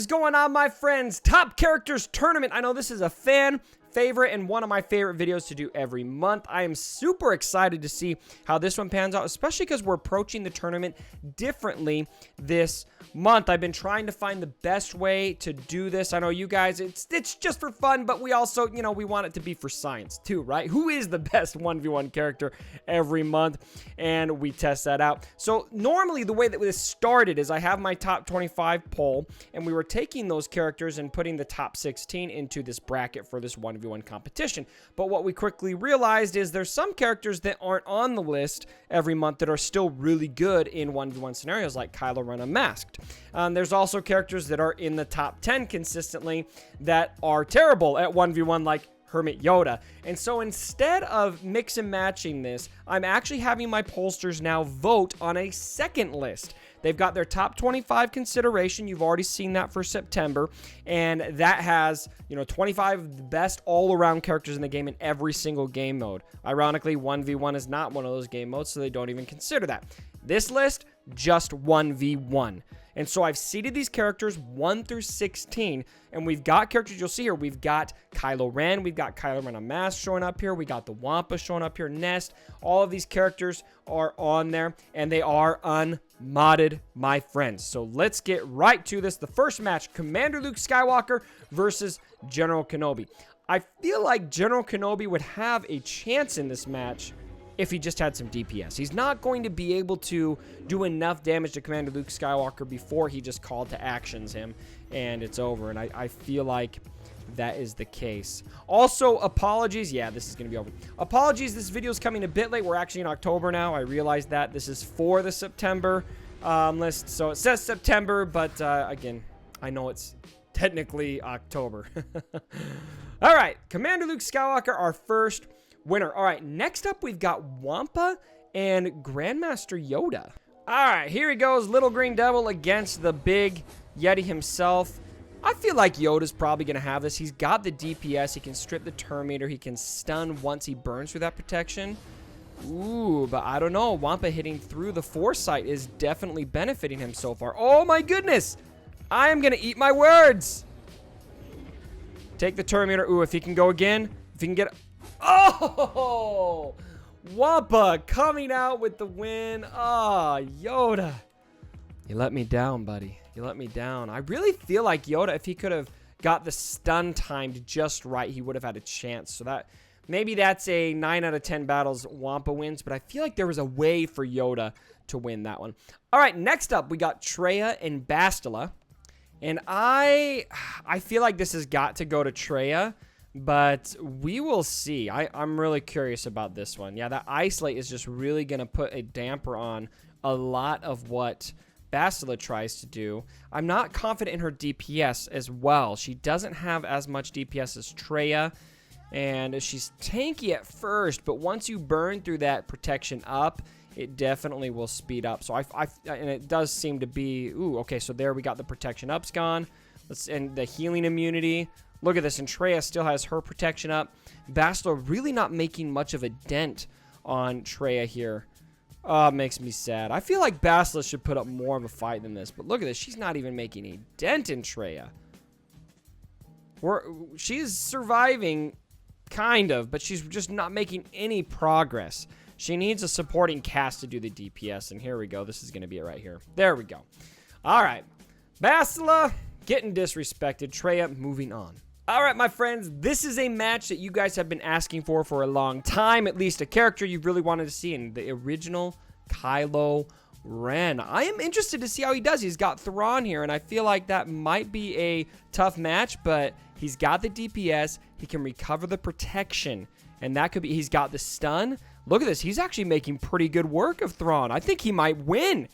is going on, my friends? Top Characters Tournament. I know this is a fan favorite and one of my favorite videos to do every month. I am super excited to see how this one pans out, especially because we're approaching the tournament differently this month. I've been trying to find the best way to do this. I know you guys, it's just for fun, but we also, you know, we want it to be for science too, right? Who is the best 1v1 character every month? And we test that out. So normally the way that this started is I have my top 25 poll, and we were taking those characters and putting the top 16 into this bracket for this 1v1 competition. But what we quickly realized is there's some characters that aren't on the list every month that are still really good in 1v1 scenarios, like Kylo Ren Unmasked. There's also characters that are in the top 10 consistently that are terrible at 1v1, like Hermit Yoda. And so instead of mix and matching this, I'm actually having my pollsters now vote on a second list. They've got their top 25 consideration. You've already seen that for September. And that has, you know, 25 of the best all-around characters in the game in every single game mode. Ironically, 1v1 is not one of those game modes, so they don't even consider that. This list, just 1v1. And so I've seeded these characters 1 through 16, and we've got characters you'll see here. We've got Kylo Ren, we've got Kylo Ren Unmasked showing up here, we got the Wampa showing up here, Nest. All of these characters are on there, and they are unmodded, my friends. So let's get right to this. The first match, Commander Luke Skywalker versus General Kenobi. I feel like General Kenobi would have a chance in this match if he just had some DPS. He's not going to be able to do enough damage to Commander Luke Skywalker before he just called to actions him and it's over. And I feel like that is the case. Also, apologies. Yeah, this is going to be over. Apologies, this video is coming a bit late. We're actually in October now. I realize that. This is for the September list. So it says September, but again, I know it's technically October. All right, Commander Luke Skywalker, our first winner. All right, next up, we've got Wampa and Grandmaster Yoda. All right, here he goes, Little Green Devil against the big Yeti himself. I feel like Yoda's probably going to have this. He's got the DPS. He can strip the Terminator. He can stun once he burns through that protection. Ooh, but I don't know. Wampa hitting through the Foresight is definitely benefiting him so far. Oh, my goodness. I am going to eat my words. Take the Terminator. Ooh, if he can go again, if he can get... Oh, Wampa coming out with the win. Ah, Yoda. You let me down, buddy. You let me down. I really feel like Yoda, if he could have got the stun timed just right, he would have had a chance. So that maybe that's a 9 out of 10 battles Wampa wins, but I feel like there was a way for Yoda to win that one. All right, next up, we got Traya and Bastila. And I feel like this has got to go to Traya, but we will see. I'm really curious about this one. Yeah, that Isolate is just really going to put a damper on a lot of what Bastila tries to do. I'm not confident in her DPS as well. She doesn't have as much DPS as Traya, and she's tanky at first, but once you burn through that protection up, it definitely will speed up. So and it does seem to be, ooh, okay, so there we got the protection up's gone. And the healing immunity. Look at this, and Traya still has her protection up. Bastila really not making much of a dent on Traya here. Oh, it makes me sad. I feel like Bastila should put up more of a fight than this, but look at this. She's not even making a dent in Traya. She's surviving, kind of, but she's just not making any progress. She needs a supporting cast to do the DPS, and here we go. This is going to be it right here. There we go. All right. Bastila getting disrespected. Traya moving on. All right, my friends, this is a match that you guys have been asking for a long time, at least a character you really wanted to see in the original Kylo Ren. I am interested to see how he does. He's got Thrawn here, and I feel like that might be a tough match, but he's got the DPS. He can recover the protection, and that could be, he's got the stun. Look at this. He's actually making pretty good work of Thrawn. I think he might win.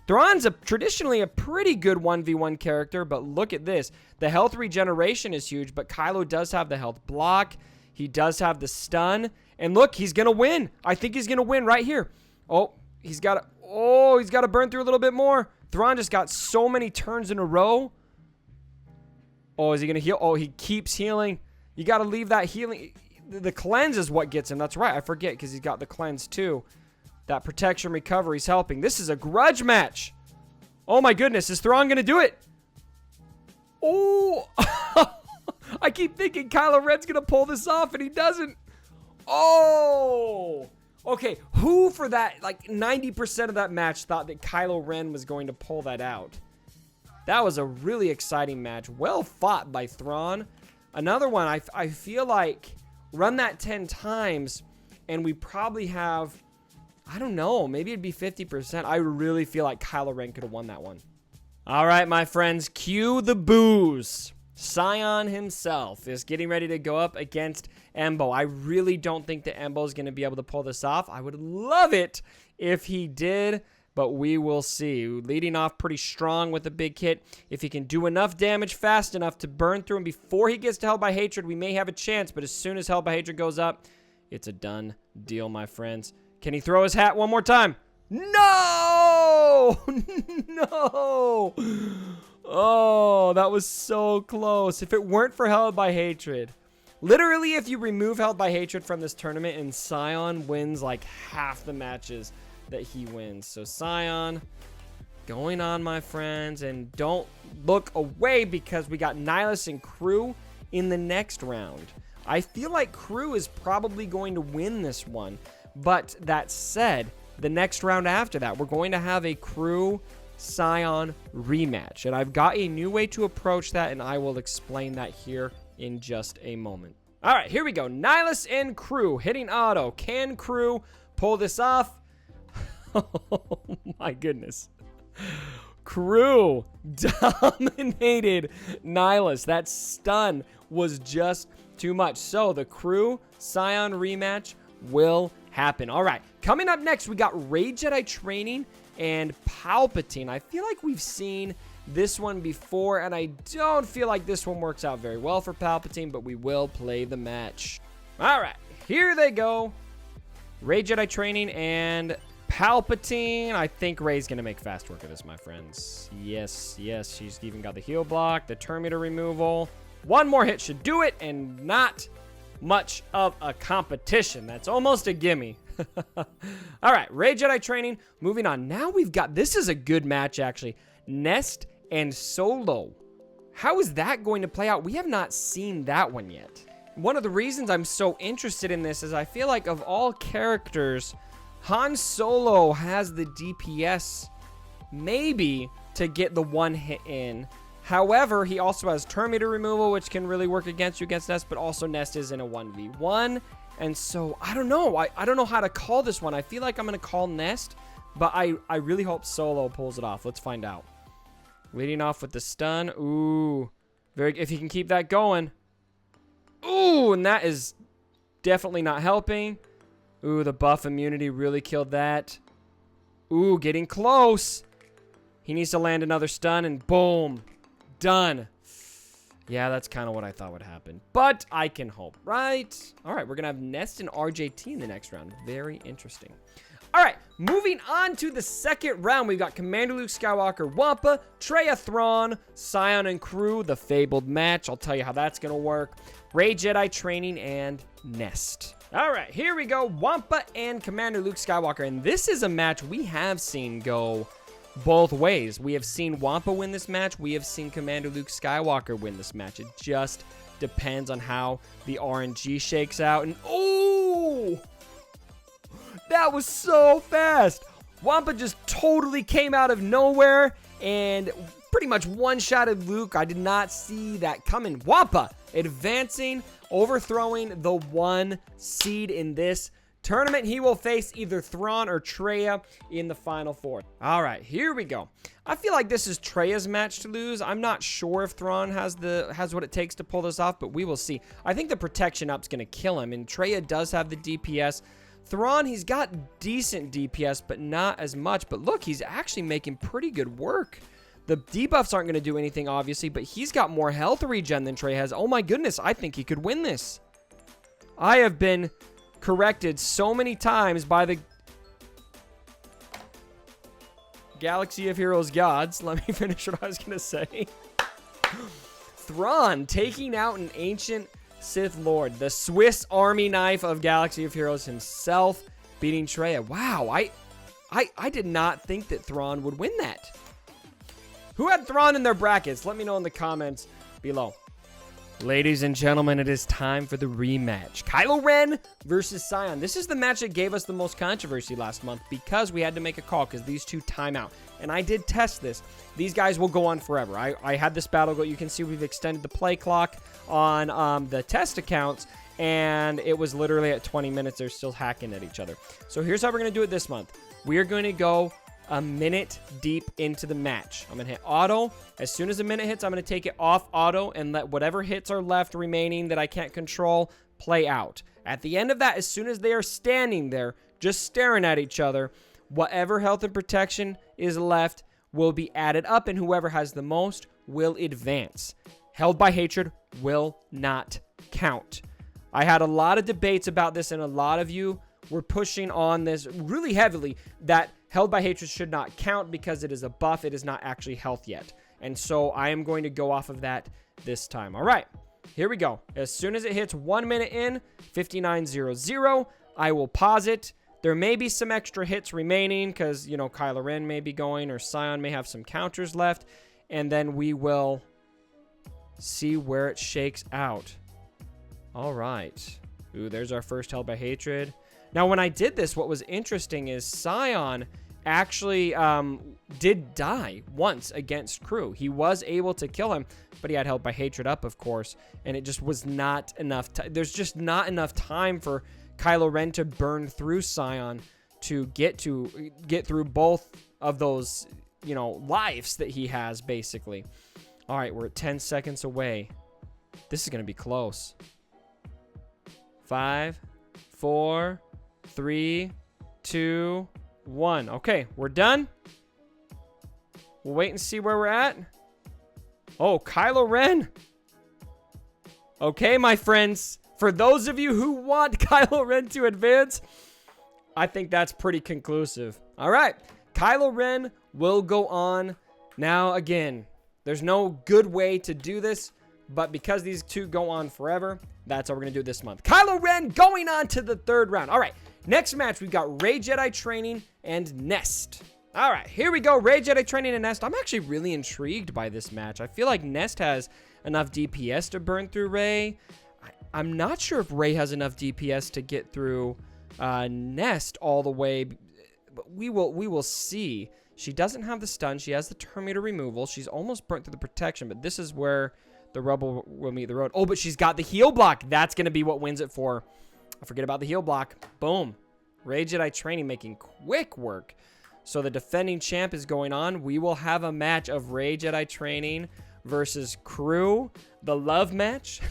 Thrawn's traditionally a pretty good 1v1 character, but look at this. The health regeneration is huge, but Kylo does have the health block. He does have the stun. And look, he's going to win. I think he's going to win right here. Oh, he's got to burn through a little bit more. Thrawn just got so many turns in a row. Oh, is he going to heal? Oh, he keeps healing. You got to leave that healing. The cleanse is what gets him. That's right. I forget because he's got the cleanse too. That protection recovery is helping. This is a grudge match. Oh my goodness. Is Thrawn going to do it? Oh, I keep thinking Kylo Ren's going to pull this off, and he doesn't. Oh, okay. Who for that, like 90% of that match thought that Kylo Ren was going to pull that out? That was a really exciting match. Well fought by Thrawn. Another one, I feel like run that 10 times, and we probably have, I don't know, maybe it'd be 50%. I really feel like Kylo Ren could have won that one. All right, my friends, cue the boos. Sion himself is getting ready to go up against Embo. I really don't think that Embo is going to be able to pull this off. I would love it if he did, but we will see. Leading off pretty strong with a big hit. If he can do enough damage fast enough to burn through him before he gets to Held by Hatred, we may have a chance, but as soon as Held by Hatred goes up, it's a done deal, my friends. Can he throw his hat one more time? No! No! Oh, that was so close. If it weren't for Held by Hatred. Literally, if you remove Held by Hatred from this tournament, and Sion wins like half the matches that he wins. So Sion going on, my friends. And don't look away because we got Nihilus and Crew in the next round. I feel like Crew is probably going to win this one. But that said, the next round after that, we're going to have a Crew Sion rematch, and I've got a new way to approach that, and I will explain that here in just a moment. All right, here we go. Nihilus and Crew hitting auto. Can Crew pull this off? Oh my goodness. Crew dominated Nihilus. That stun was just too much. So the Crew Sion rematch will happen. All right, coming up next, we got Rey Jedi Training and Palpatine. I feel like we've seen this one before, and I don't feel like this one works out very well for Palpatine, but we will play the match. All right, here they go. Rey Jedi Training and Palpatine. I think Rey's going to make fast work of this, my friends. Yes, yes, she's even got the heal block, the Terminator removal. One more hit should do it, and not much of a competition. That's almost a gimme. All right, Rey Jedi Training. Moving on. Now we've got, this is a good match, actually. Nest and Solo. How is that going to play out? We have not seen that one yet. One of the reasons I'm so interested in this is I feel like of all characters, Han Solo has the DPS maybe to get the one hit in. However, he also has Terminator removal, which can really work against you against Nest, but also Nest is in a 1v1. And so, I don't know. I don't know how to call this one. I feel like I'm going to call Nest, but I really hope Solo pulls it off. Let's find out. Leading off with the stun. Ooh. If he can keep that going. Ooh, and that is definitely not helping. Ooh, the buff immunity really killed that. Ooh, getting close. He needs to land another stun, and boom. Done. Yeah, that's kind of what I thought would happen. But I can hope, right? All right, we're going to have Nest and RJT in the next round. Very interesting. All right, moving on to the second round. We've got Commander Luke Skywalker, Wampa, Traya Thrawn, Sion and Crew, the fabled match. I'll tell you how that's going to work. Rey Jedi Training and Nest. All right, here we go. Wampa and Commander Luke Skywalker. And this is a match we have seen go both ways. We have seen Wampa win this match. We have seen Commander Luke Skywalker win this match. It just depends on how the RNG shakes out. And oh, that was so fast. Wampa just totally came out of nowhere and pretty much one-shotted Luke. I did not see that coming. Wampa advancing, overthrowing the 1 seed in this tournament. He will face either Thrawn or Traya in the Final Four. All right, here we go. I feel like this is Traya's match to lose. I'm not sure if Thrawn has what it takes to pull this off, but we will see. I think the protection up's going to kill him, and Traya does have the DPS. Thrawn, he's got decent DPS, but not as much. But look, he's actually making pretty good work. The debuffs aren't going to do anything, obviously, but he's got more health regen than Traya has. Oh my goodness, I think he could win this. I have been corrected so many times by the Galaxy of Heroes gods. Let me finish what I was going to say. Thrawn taking out an ancient Sith Lord, the Swiss Army knife of Galaxy of Heroes himself, beating Traya. Wow, I did not think that Thrawn would win that. Who had Thrawn in their brackets? Let me know in the comments below. Ladies and gentlemen, it is time for the rematch. Kylo Ren versus Sion. This is the match that gave us the most controversy last month because we had to make a call because these two time out. And I did test this. These guys will go on forever. I had this battle go. You can see we've extended the play clock on the test accounts, and it was literally at 20 minutes. They're still hacking at each other. So here's how we're going to do it this month. We are going to go a minute deep into the match. I'm going to hit auto. As soon as a minute hits, I'm going to take it off auto and let whatever hits are left remaining that I can't control play out. At the end of that, as soon as they are standing there, just staring at each other, whatever health and protection is left will be added up, and whoever has the most will advance. Held by Hatred will not count. I had a lot of debates about this, and a lot of you were pushing on this really heavily that Held by Hatred should not count because it is a buff. It is not actually health yet. And so I am going to go off of that this time. All right, here we go. As soon as it hits 1 minute in, 59:00, I will pause it. There may be some extra hits remaining because, you know, Kylo Ren may be going or Sion may have some counters left. And then we will see where it shakes out. All right. Ooh, there's our first Held by Hatred. Now, when I did this, what was interesting is Sion actually did die once against Crew. He was able to kill him, but he had Held by Hatred up, of course, and it just was not enough. There's just not enough time for Kylo Ren to burn through Sion to get through both of those, you know, lives that he has, basically. All right, we're at 10 seconds away. This is going to be close. 5, 4, 3, 2, 1. Okay, we're done. We'll wait and see where we're at. Oh, Kylo Ren. Okay, my friends. For those of you who want Kylo Ren to advance, I think that's pretty conclusive. All right, Kylo Ren will go on. Now, again, there's no good way to do this, but because these two go on forever, that's how we're going to do it this month. Kylo Ren going on to the third round. All right, next match, we've got Rey Jedi Training and Nest. All right, here we go. Rey Jedi Training and Nest. I'm actually really intrigued by this match. I feel like Nest has enough DPS to burn through Rey. I'm not sure if Rey has enough DPS to get through Nest all the way, but we will see. She doesn't have the stun. She has the Terminator removal. She's almost burnt through the protection, but this is where the rubble will meet the road. Oh, but she's got the heal block. That's going to be what wins it for. I forget about the heal block. Boom. Rey Jedi Training making quick work. So the defending champ is going on. We will have a match of Rey Jedi Training versus Crew, the love match.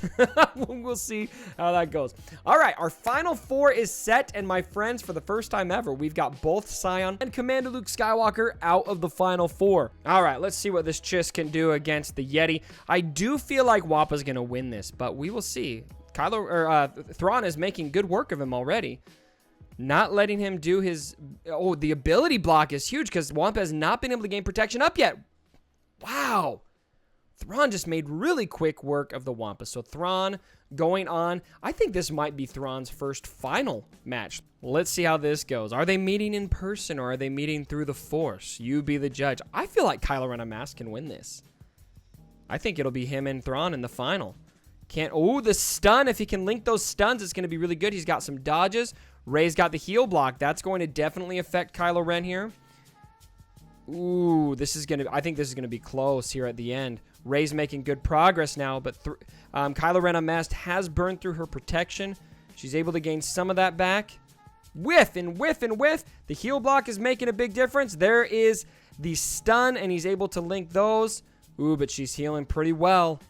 We'll see how that goes. All right, our final four is set, and my friends, for the first time ever, we've got both Sion and Commander Luke Skywalker out of the final four. All right, let's see what this Chiss can do against the Yeti. I do feel like Wampa's gonna win this, but we will see. Thrawn is making good work of him already. Not letting him do his... Oh, the ability block is huge because Wampa has not been able to gain protection up yet. Wow. Thrawn just made really quick work of the Wampa. So Thrawn going on. I think this might be Thrawn's first final match. Let's see how this goes. Are they meeting in person or are they meeting through the Force? You be the judge. I feel like Kylo Ren Unmasked can win this. I think it'll be him and Thrawn in the final. Oh, the stun. If he can link those stuns, it's going to be really good. He's got some dodges. Rey's got the heal block. That's going to definitely affect Kylo Ren here. Ooh, I think this is going to be close here at the end. Rey's making good progress now, but Kylo Ren Unmasked has burned through her protection. She's able to gain some of that back. Whiff and whiff and whiff. The heal block is making a big difference. There is the stun, and he's able to link those. Ooh, but she's healing pretty well.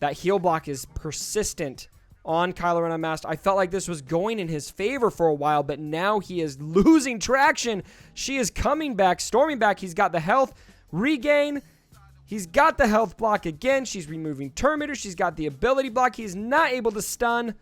That heal block is persistent on Kylo Ren Unmasked. I felt like this was going in his favor for a while, but now he is losing traction. She is coming back, storming back. He's got the health regain. He's got the health block again. She's removing Terminator. She's got the ability block. He's not able to stun.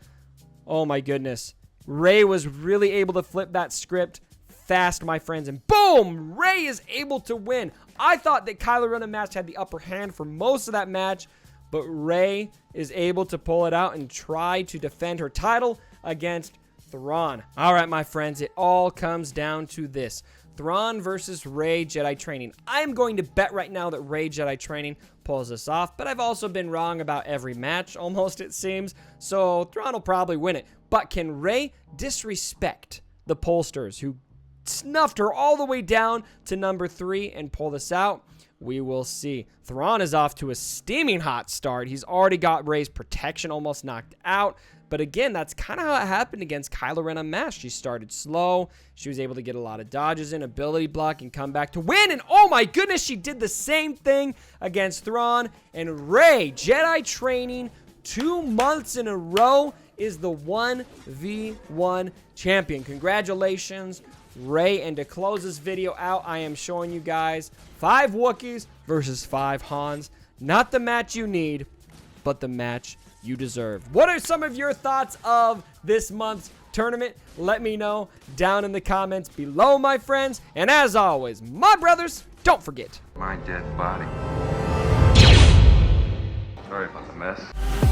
Oh my goodness. Rey was really able to flip that script fast, my friends. And boom! Rey is able to win. I thought that Kylo Ren Unmasked had the upper hand for most of that match, but Rey is able to pull it out and try to defend her title against Thrawn. All right, my friends, it all comes down to this. Thrawn versus Rey Jedi Training. I'm going to bet right now that Rey Jedi Training pulls this off, but I've also been wrong about every match, almost, it seems, so Thrawn will probably win it. But can Rey disrespect the pollsters who snuffed her all the way down to number 3 and pull this out? We will see. Thrawn is off to a steaming hot start. He's already got Rey's protection almost knocked out. But again, that's kind of how it happened against Kylo Ren Unmasked. She started slow. She was able to get a lot of dodges in, ability block, and come back to win. And oh my goodness, she did the same thing against Thrawn. And Rey Jedi Training 2 months in a row is the 1v1 champion. Congratulations, Rey. And to close this video out, I am showing you guys 5 Wookiees versus 5 Hans. Not the match you need, but the match you deserve. What are some of your thoughts of this month's tournament? Let me know down in the comments below, my friends. And as always, my brothers, don't forget. My dead body. Sorry about the mess.